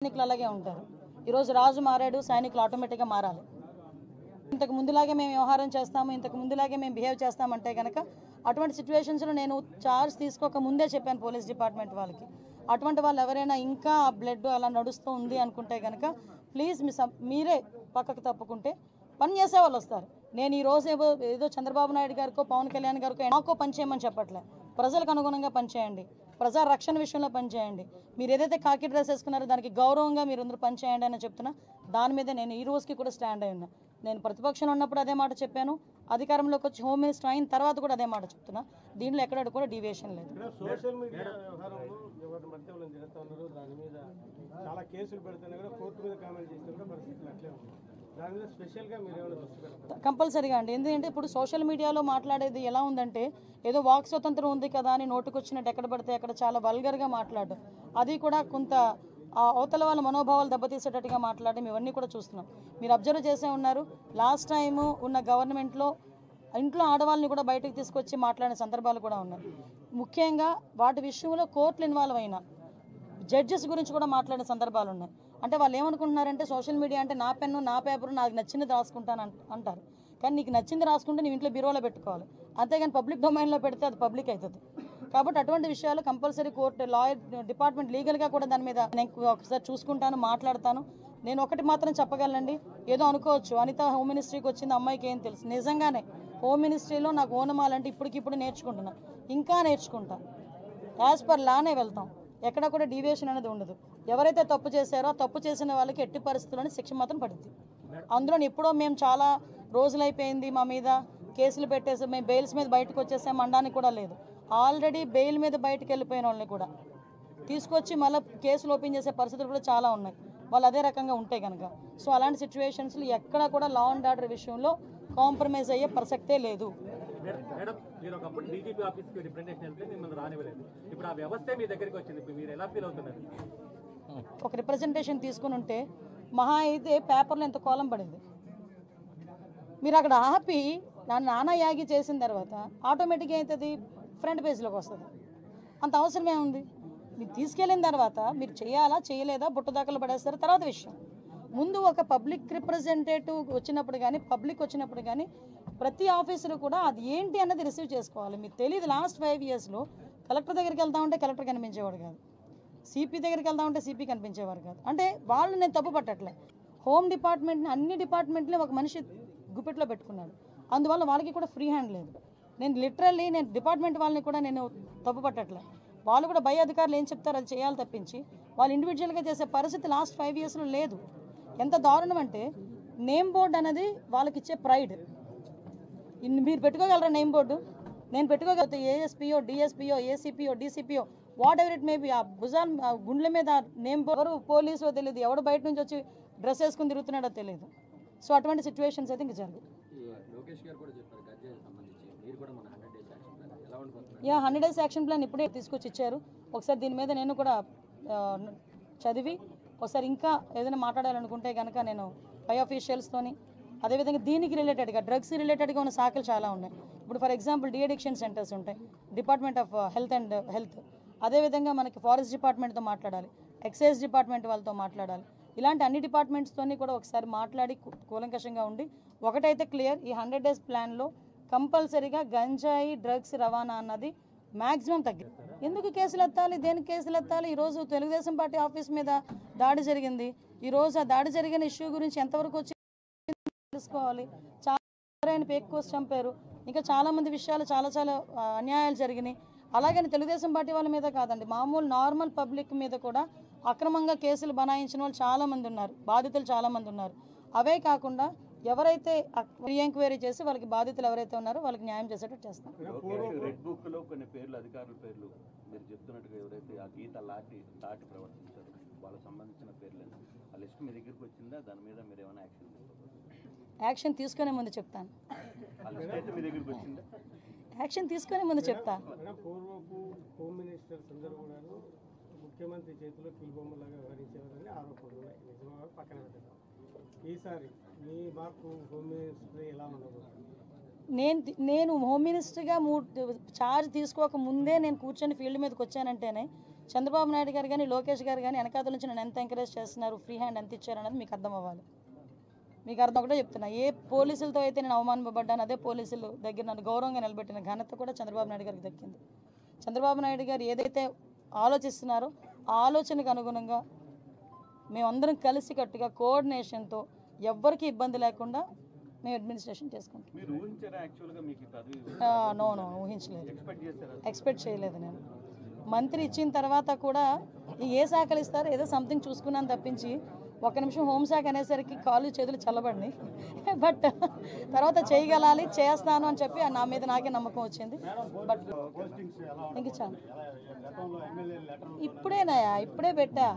సైనికులు అలాగే ఉంటారు. ఈరోజు రాజు మారాడు, సైనికులు ఆటోమేటిక్గా మారాలి. ఇంతకు ముందులాగే మేము వ్యవహారం చేస్తాము, ఇంతకు ముందులాగే మేము బిహేవ్ చేస్తామంటే కనుక అటువంటి సిచ్యువేషన్స్లో నేను చార్జ్ తీసుకోక ముందే చెప్పాను పోలీస్ డిపార్ట్మెంట్ వాళ్ళకి, అటువంటి వాళ్ళు ఎవరైనా ఇంకా బ్లడ్ అలా నడుస్తూ ఉంది అనుకుంటే కనుక ప్లీజ్ మీరే పక్కకు తప్పుకుంటే పని చేసే వాళ్ళు వస్తారు. నేను ఈరోజు ఏదో చంద్రబాబు నాయుడు గారికో పవన్ కళ్యాణ్ గారికో నాకో పని చేయమని చెప్పట్లే. ప్రజలకు అనుగుణంగా పనిచేయండి, ప్రజా రక్షణ విషయంలో పనిచేయండి. మీరు ఏదైతే కాకి డ్రెస్ వేసుకున్నారో దానికి గౌరవంగా మీరు అందరూ పనిచేయండి అని చెప్తున్నా. దాని మీద నేను ఈ రోజుకి కూడా స్టాండ్ అయి ఉన్నా. నేను ప్రతిపక్షంలో ఉన్నప్పుడు అదే మాట చెప్పాను, అధికారంలోకి వచ్చి హోమ్ మినిస్టర్ అయిన తర్వాత కూడా అదే మాట చెప్తున్నా. దీంట్లో ఎక్కడ కూడా డీవియేషన్ లేదు. సోషల్ మీడియా వ్యవహారంలో ఎవరి మధ్యలో జరుగుతూ ఉన్నారు, దాని మీద చాలా కేసులు పెడుతున్నా కూడా కోర్టు మీద కామెంట్ చేస్తే కూడా పరిస్థితులు అట్లే ఉన్నాయి. దాని మీద స్పెషల్గా మీరు ఏమైనా దృష్టి పెడతారు? కంపల్సరీగా అండి. ఎందుకంటే ఇప్పుడు సోషల్ మీడియాలో మాట్లాడేది ఎలా ఉందంటే ఏదో వాక్ స్వతంత్రం ఉంది కదా అని నోటుకొచ్చినట్టు ఎక్కడ పడితే అక్కడ చాలా వల్గర్గా మాట్లాడడం, అది కూడా కొంత అవతల వాళ్ళ మనోభావాలు దెబ్బతీసేటట్టుగా మాట్లాడడం, ఇవన్నీ కూడా చూస్తున్నాం. మీరు అబ్జర్వ్ చేసే ఉన్నారు, లాస్ట్ టైము ఉన్న గవర్నమెంట్లో ఇంట్లో ఆడవాళ్ళని కూడా బయటకు తీసుకొచ్చి మాట్లాడిన సందర్భాలు కూడా ఉన్నాయి. ముఖ్యంగా వాటి విషయంలో కోర్టులు ఇన్వాల్వ్ అయినా జడ్జెస్ గురించి కూడా మాట్లాడిన సందర్భాలు ఉన్నాయి. అంటే వాళ్ళు ఏమనుకుంటున్నారంటే సోషల్ మీడియా అంటే నా పెన్ను నా పేపరు నాకు నచ్చింది రాసుకుంటాను అంటారు. కానీ నీకు నచ్చింది రాసుకుంటే నీ ఇంట్లో బీరోలో పెట్టుకోవాలి, అంతేగాని పబ్లిక్ డొమైన్లో పెడితే అది పబ్లిక్ అవుతుంది. కాబట్టి అటువంటి విషయాలు కంపల్సరీ కోర్టు లాయర్ డిపార్ట్మెంట్ లీగల్గా కూడా దాని మీద నేను ఒకసారి చూసుకుంటాను, మాట్లాడతాను. నేను ఒకటి మాత్రం చెప్పగలనండి, ఏదో అనుకోవచ్చు అనిత హోమ్ మినిస్ట్రీకి వచ్చింది అమ్మాయికి ఏం తెలుసు. నిజంగానే హోమ్ మినిస్ట్రీలో నాకు ఓనమాలంటే ఇప్పటికిప్పుడు నేర్చుకుంటున్నా, ఇంకా నేర్చుకుంటా. యాజ్ పర్ లానే వెళ్తాం, ఎక్కడ కూడా డీవియేషన్ అనేది ఉండదు. ఎవరైతే తప్పు చేశారో తప్పు చేసిన వాళ్ళకి ఎట్టి పరిస్థితుల్లోనే శిక్ష మాత్రం పడుతుంది. అందులో ఎప్పుడో మేము చాలా రోజులైపోయింది మా మీద కేసులు పెట్టేసి మేము బెయిల్స్ మీద బయటకు వచ్చేసాం అనడానికి కూడా లేదు. ఆల్రెడీ బెయిల్ మీద బయటకు వెళ్ళిపోయిన వాళ్ళని కూడా తీసుకొచ్చి మళ్ళీ కేసులు ఓపెన్ చేసే పరిస్థితులు కూడా చాలా ఉన్నాయి, వాళ్ళు అదే రకంగా ఉంటే కనుక. సో అలాంటి సిచ్యువేషన్స్లో ఎక్కడ కూడా లా అండ్ ఆర్డర్ విషయంలో కాంప్రమైజ్ అయ్యే ప్రసక్తే లేదు. మేడం, మీరు ఒకప్పుడు డీజీపీ ఆఫీస్కి రిప్రజెంటేషన్ వెళ్తే మిమ్మల్ని రానివ్వలేదు. ఇప్పుడు ఆ వ్యవస్థే మీ దగ్గరికి వచ్చింది, మీరు ఎలా ఫీల్ అవుతున్నారు? ఒక రిప్రజెంటేషన్ తీసుకుని ఉంటే మహా అయితే పేపర్లో ఎంత కోలం పడింది. మీరు అక్కడ ఆపి నానా యాగి చేసిన తర్వాత ఆటోమేటిక్గా అవుతుంది, ఫ్రంట్ పేజ్లోకి వస్తుంది. అంత అవసరం ఏముంది? మీరు తీసుకెళ్ళిన తర్వాత మీరు చేయాలా చేయలేదా బుట్టదాకలు పడేస్తారు తర్వాత విషయం. ముందు ఒక పబ్లిక్ రిప్రజెంటేటివ్ వచ్చినప్పుడు కానీ పబ్లిక్ వచ్చినప్పుడు కానీ ప్రతి ఆఫీసరు కూడా అది ఏంటి అన్నది రిసీవ్ చేసుకోవాలి. మీకు తెలియదు, లాస్ట్ 5 yearsలో కలెక్టర్ దగ్గరికి వెళ్తా ఉంటే కలెక్టర్ కనిపించేవాడు కాదు, సిపి దగ్గరికి వెళ్తా ఉంటే సిపి కనిపించేవారు కాదు. అంటే వాళ్ళు నేను తప్పు పట్టట్లే, హోమ్ డిపార్ట్మెంట్ని అన్ని డిపార్ట్మెంట్ని ఒక మనిషి గుప్పెట్లో పెట్టుకున్నాడు, అందువల్ల వాళ్ళకి కూడా ఫ్రీ హ్యాండ్ లేదు. నేను లిటరల్లీ డిపార్ట్మెంట్ వాళ్ళని కూడా నేను తప్పు పట్టట్లే. వాళ్ళు కూడా పై అధికారులు ఏం చెప్తారో అది చేయాలి తప్పించి వాళ్ళు ఇండివిజువల్గా చేసే పరిస్థితి లాస్ట్ 5 yearsలో లేదు. ఎంత దారుణం అంటే నేమ్ బోర్డు అనేది వాళ్ళకి ఇచ్చే ప్రైడ్. మీరు పెట్టుకోగలరా నేమ్ బోర్డు? నేను పెట్టుకోగలిగితే ASPO DSPO ACPO DCPO whatever it may be, ఆ భుజాలు గుండెల మీద నేమ్ బోర్డు ఎవరు పోలీసులో తెలియదు, ఎవడు బయట నుంచి వచ్చి డ్రెస్ వేసుకుని తిరుగుతున్నాడో తెలియదు. సో అటువంటి సిచ్యువేషన్స్ అయితే ఇంక జరుగు. 100 days యాక్షన్ ప్లాన్ ఇప్పుడే తీసుకొచ్చి ఇచ్చారు. ఒకసారి దీని మీద నేను కూడా చదివి ఒకసారి ఇంకా ఏదైనా మాట్లాడాలనుకుంటే కనుక నేను పై ఆఫీషియల్స్తోని, అదేవిధంగా దీనికి రిలేటెడ్గా డ్రగ్స్ రిలేటెడ్గా ఉన్న శాఖలు చాలా ఉన్నాయి. ఇప్పుడు ఫర్ ఎగ్జాంపుల్ డీఅడిక్షన్ సెంటర్స్ ఉంటాయి, డిపార్ట్మెంట్ ఆఫ్ హెల్త్, అదేవిధంగా మనకి ఫారెస్ట్ డిపార్ట్మెంట్తో మాట్లాడాలి, ఎక్సైజ్ డిపార్ట్మెంట్ వాళ్ళతో మాట్లాడాలి. ఇలాంటి అన్ని డిపార్ట్మెంట్స్తోని కూడా ఒకసారి మాట్లాడి కూలంకషంగా ఉండి ఒకటైతే క్లియర్, ఈ 100 days ప్లాన్లో కంపల్సరీగా గంజాయి డ్రగ్స్ రవాణా అన్నది మ్యాక్సిమం తగ్గింది. ఎందుకు కేసులు ఎత్తాలి, దేనికి కేసులు ఎత్తాలి? ఈరోజు తెలుగుదేశం పార్టీ ఆఫీస్ మీద దాడి జరిగింది, ఈరోజు ఆ దాడి జరిగిన ఇష్యూ గురించి ఎంతవరకు వచ్చి తెలుసుకోవాలి. చాలా పేక్ కోసి చంపారు, ఇంకా చాలామంది విషయాలు చాలా అన్యాయాలు జరిగినాయి. అలాగని తెలుగుదేశం పార్టీ వాళ్ళ మీద కాదండి, మామూలు నార్మల్ పబ్లిక్ మీద కూడా అక్రమంగా కేసులు బనాయించిన వాళ్ళు చాలామంది ఉన్నారు, బాధితులు చాలామంది ఉన్నారు. అవే కాకుండా ఎవరైతే ఎంక్వైరీ చేసి వాళ్ళకి బాధితులు ఎవరైతే ఉన్నారో వాళ్ళకి న్యాయం చేసేటట్టు చేస్తాం. రెడ్ బుక్ లో కొన్ని పేర్లు, అధికారుల పేర్లు మీరు చెప్తున్నట్టుగా ఎవరైతే ఆ గీత దాటి ప్రవర్తించారు వాళ్ళకి సంబంధించిన పేర్లు ఆ లిస్ట్ మీ దగ్గరికి వచ్చిందా? దాని మీద మీరు ఏమైనా యాక్షన్ తీసుకునే ముందు చెప్తాను. మీ దగ్గరికి వచ్చిందా? యాక్షన్ తీసుకునే ముందు చెప్తాను. పూర్వపు హోమ్ మినిస్టర్ అందరూ కూడా ముఖ్యమంత్రి చేతిలో కీలుబొమ్మలాగా వ్యవహరించేవారని ఆరోపణలు ఉన్నాయి, నిజంగా పక్కన పెట్టారు. ఈసారి మీ మార్పు హోమ్ మినిస్టర్ ఎలా ఉండబోతుంది? నేను హోమ్ మినిస్టర్గా ఛార్జ్ తీసుకోక ముందే నేను కూర్చొని ఫీల్డ్ మీదకి వచ్చానంటేనే చంద్రబాబు నాయుడు గారు కానీ లోకేష్ గారు కానీ వెనకాతల నుంచి నన్ను ఎంత ఎంకరేజ్ చేస్తున్నారు, ఫ్రీ హ్యాండ్ ఎంత ఇచ్చారు అనేది మీకు అర్థం అవ్వాలి. మీకు అర్థం ఒకటే చెప్తున్నా, ఏ పోలీసులతో అయితే నేను అవమానపడ్డాను అదే పోలీసులు దగ్గర నన్ను గౌరవంగా నిలబెట్టిన ఘనత కూడా చంద్రబాబు నాయుడు గారికి దక్కింది. చంద్రబాబు నాయుడు గారు ఏదైతే ఆలోచిస్తున్నారో ఆ ఆలోచనకు అనుగుణంగా మేమందరం కలిసికట్టుగా కోఆర్డినేషన్తో ఎవ్వరికి ఇబ్బంది లేకుండా మేము అడ్మినిస్ట్రేషన్ చేసుకుంటాం. మీరు ఊహించారా యాక్చువల్గా మీకు ఈ పదవి నో ఊహించలేదు, ఎక్స్పెక్ట్ చేస్తారా? ఎక్స్పెక్ట్ చేయలేదు. నేను మంత్రి ఇచ్చిన తర్వాత కూడా ఏ శాఖలు ఇస్తారో ఏదో సంథింగ్ చూసుకున్నాను తప్పించి ఒక నిమిషం హోంశాఖ అనేసరికి కాళ్ళు చేతులు చల్లబడినాయి. బట్ తర్వాత చేయగలాలి, చేస్తాను అని చెప్పి నా మీద నాకే నమ్మకం వచ్చింది. బట్ ఇంక చాలా ఇప్పుడే పెట్టా.